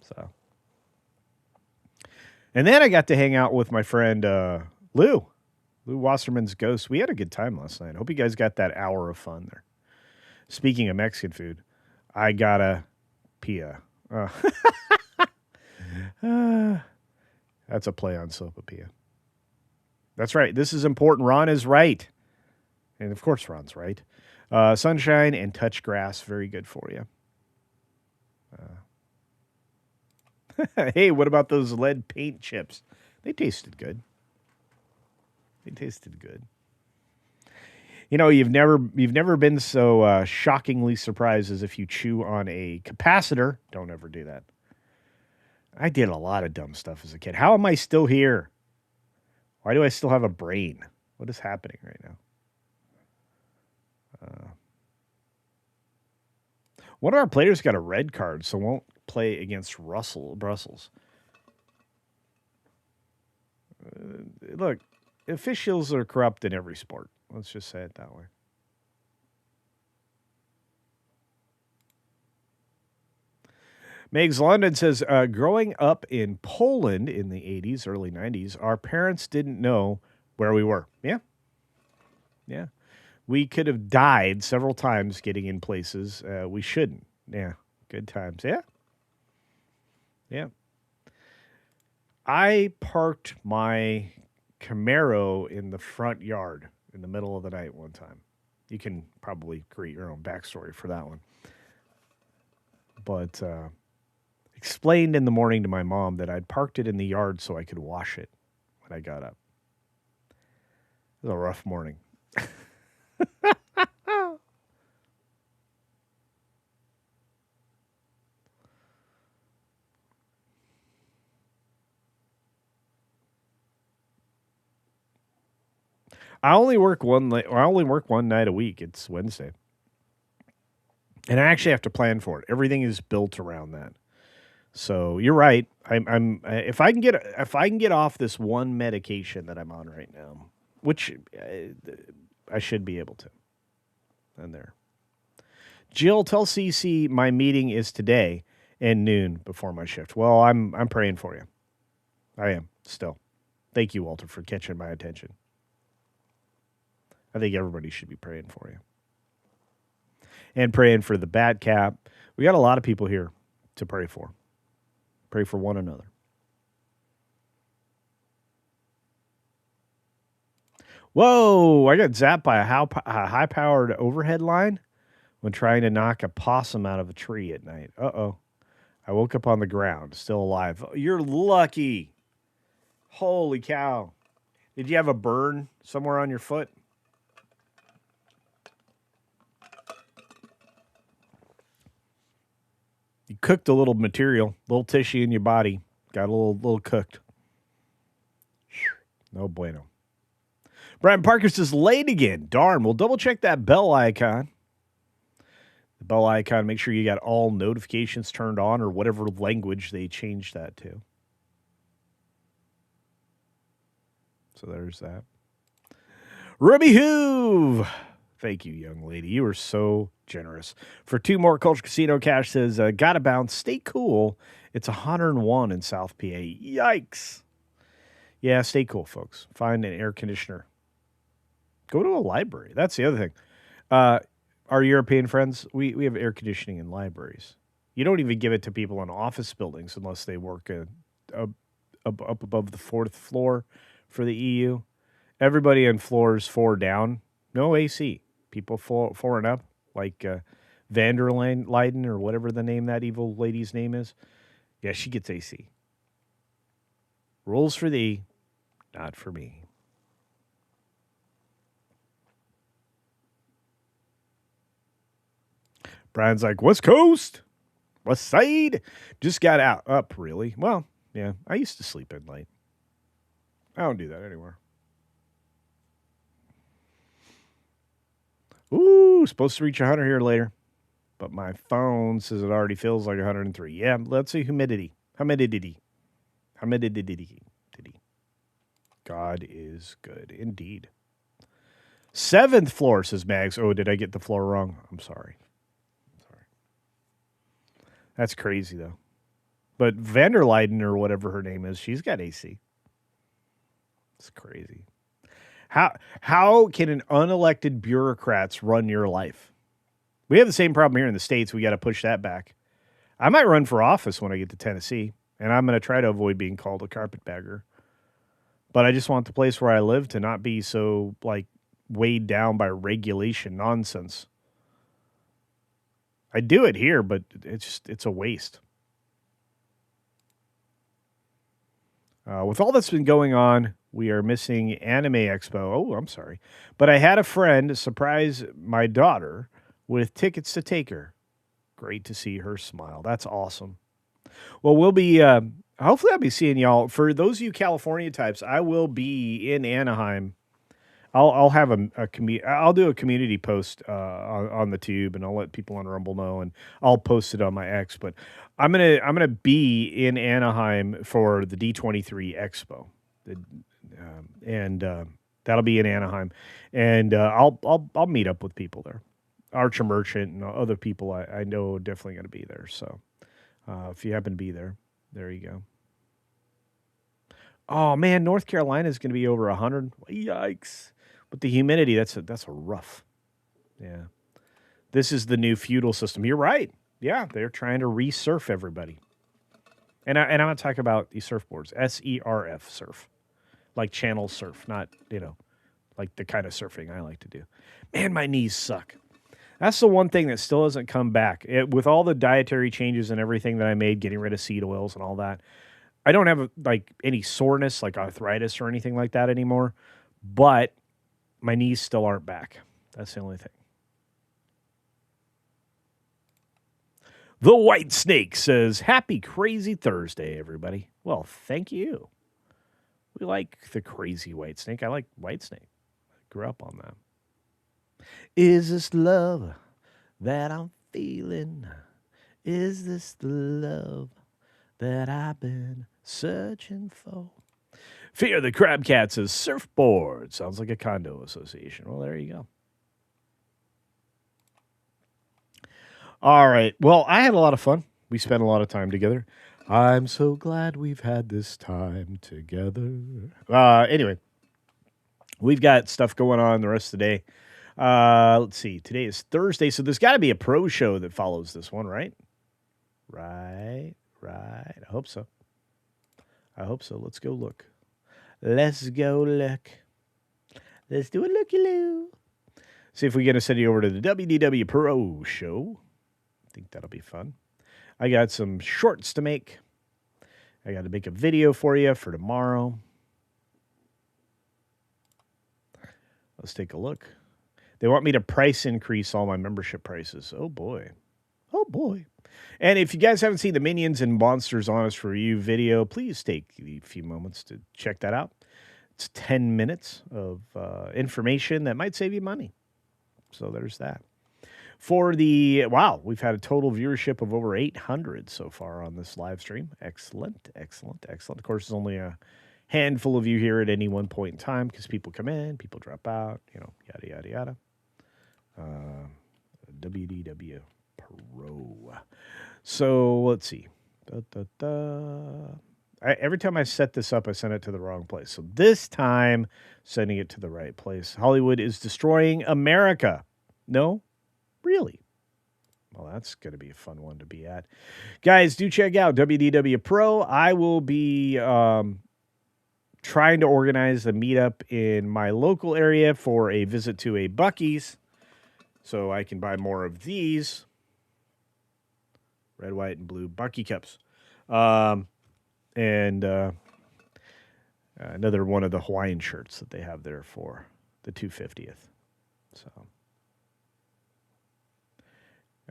So, and then I got to hang out with my friend Lou Wasserman's Ghost. We had a good time last night. Hope you guys got that hour of fun there. Speaking of Mexican food, I got a pia. That's a play on sopapilla. That's right. This is important. Ron is right. And of course Ron's right. Sunshine and touch grass. Very good for you. Hey, what about those lead paint chips? They tasted good. You know, you've never been so shockingly surprised as if you chew on a capacitor. Don't ever do that. I did a lot of dumb stuff as a kid. How am I still here? Why do I still have a brain? What is happening right now? One of our players got a red card, so won't play against Brussels. Look, officials are corrupt in every sport. Let's just say it that way. Megs London says, growing up in Poland in the 80s, early 90s, our parents didn't know where we were. Yeah. We could have died several times getting in places we shouldn't. Yeah. Good times. Yeah. I parked my Camaro in the front yard in the middle of the night one time. You can probably create your own backstory for that one. But explained in the morning to my mom that I'd parked it in the yard so I could wash it when I got up. It was a rough morning. I only work one night a week. It's Wednesday. And I actually have to plan for it. Everything is built around that. So you're right. If I can get off this one medication that I'm on right now, which I should be able to. And there. Jill, tell CC my meeting is today and noon before my shift. Well, I'm praying for you. I am still. Thank you, Walter, for catching my attention. I think everybody should be praying for you. And praying for the Bat Cap. We got a lot of people here to pray for. Pray for one another. Whoa, I got zapped by a high-powered overhead line when trying to knock a possum out of a tree at night. Uh-oh. I woke up on the ground, still alive. Oh, you're lucky. Holy cow. Did you have a burn somewhere on your foot? You cooked a little material, little tissue in your body. Got a little cooked. No bueno. Brian Parker says, late again. Darn, we'll double check that bell icon. The bell icon, make sure you got all notifications turned on or whatever language they changed that to. So there's that. Ruby Hoove. Thank you, young lady. You are so generous. For 2 more, Culture Casino Cash says, gotta bounce. Stay cool. It's 101 in South PA. Yikes. Yeah, stay cool, folks. Find an air conditioner. Go to a library. That's the other thing. Our European friends, we have air conditioning in libraries. You don't even give it to people in office buildings unless they work up above the 4th floor for the EU. Everybody in floors 4 down, no AC. People 4 and up, like Vander Leiden or whatever the name that evil lady's name is. Yeah, she gets AC. Rules for thee, not for me. Brian's like, West Coast, West Side. Just got up, really. Well, yeah, I used to sleep in late. I don't do that anymore. Ooh, supposed to reach 100 here later. but my phone says it already feels like 103. Yeah, let's see humidity. Humidity. God is good indeed. 7th floor, says Mags. Oh, did I get the floor wrong? I'm sorry. That's crazy, though. But Vanderleiden, or whatever her name is, she's got AC. It's crazy. How can an unelected bureaucrats run your life? We have the same problem here in the States. We got to push that back. I might run for office when I get to Tennessee, and I'm going to try to avoid being called a carpetbagger. But I just want the place where I live to not be so, like, weighed down by regulation nonsense. I do it here, but it's a waste. With all that's been going on, we are missing Anime Expo. Oh, I'm sorry. But I had a friend surprise my daughter with tickets to take her. Great to see her smile. That's awesome. Well, we'll be, hopefully I'll be seeing y'all. For those of you California types, I will be in Anaheim. I'll have I'll do a community post on the tube, and I'll let people on Rumble know, and I'll post it on my X. But I'm gonna be in Anaheim for the D23 Expo, and that'll be in Anaheim, and I'll meet up with people there, Archer Merchant and other people I know are definitely going to be there. So if you happen to be there, there you go. Oh man, North Carolina is going to be over 100. Yikes! But the humidity, that's a rough. Yeah. This is the new feudal system. You're right. Yeah, they're trying to resurf everybody. And I'm going to talk about the surfboards. SERF, surf. Like channel surf, not, like the kind of surfing I like to do. Man, my knees suck. That's the one thing that still hasn't come back. With all the dietary changes and everything that I made, getting rid of seed oils and all that, I don't have any soreness, like arthritis or anything like that anymore. But my knees still aren't back. That's the only thing. The White Snake says, "Happy Crazy Thursday, everybody." Well, thank you. We like the Crazy White Snake. I like White Snake. I grew up on that. Is this love that I'm feeling? Is this the love that I've been searching for? Fear the Crab Cat says, "Surfboard." Sounds like a condo association. Well, there you go. All right. Well, I had a lot of fun. We spent a lot of time together. I'm so glad we've had this time together. Anyway, we've got stuff going on the rest of the day. Let's see. Today is Thursday, so there's got to be a pro show that follows this one, right? Right. I hope so. Let's go look. Let's go look. Let's do a looky-loo. See if we get to send you over to the WDW Pro Show. I think that'll be fun. I got some shorts to make. I got to make a video for you for tomorrow. Let's take a look. They want me to price increase all my membership prices. Oh, boy. And if you guys haven't seen the Minions and Monsters Honest Review video, please take a few moments to check that out. It's 10 minutes of information that might save you money. So there's that. We've had a total viewership of over 800 so far on this live stream. Excellent. Of course, there's only a handful of you here at any one point in time because people come in, people drop out, yada. WDW Pro. So let's see. Every time I set this up, I send it to the wrong place. So this time, sending it to the right place. Hollywood is destroying America. No? Really? Well, that's going to be a fun one to be at. Guys, do check out WDW Pro. I will be trying to organize a meetup in my local area for a visit to a Buc-ee's so I can buy more of these red, white, and blue Buc-ee cups. And another one of the Hawaiian shirts that they have there for the 250th. So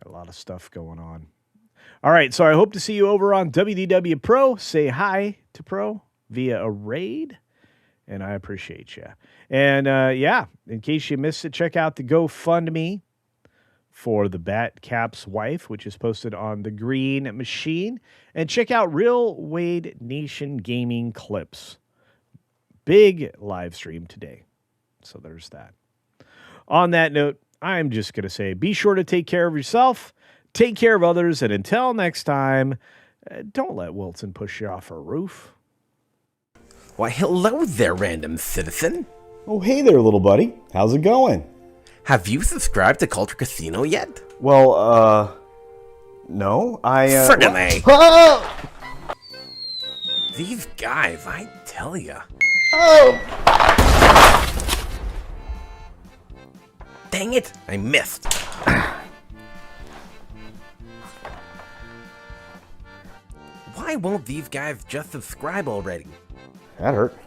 got a lot of stuff going on. All right, so I hope to see you over on WDW Pro. Say hi to Pro via a raid, and I appreciate you. And, in case you missed it, check out the GoFundMe for The Batcap's Wife, which is posted on The Green Machine. And check out Real Wade Nation Gaming Clips. Big live stream today. So there's that. On that note, I'm just going to say be sure to take care of yourself, take care of others, and until next time, don't let Wilson push you off a roof. Why, hello there, random citizen. Oh, hey there, little buddy. How's it going? Have you subscribed to CultureCasino yet? Well, no. Friggin' A. Oh! These guys, I tell ya. Oh! Dang it, I missed. Why won't these guys just subscribe already? That hurt.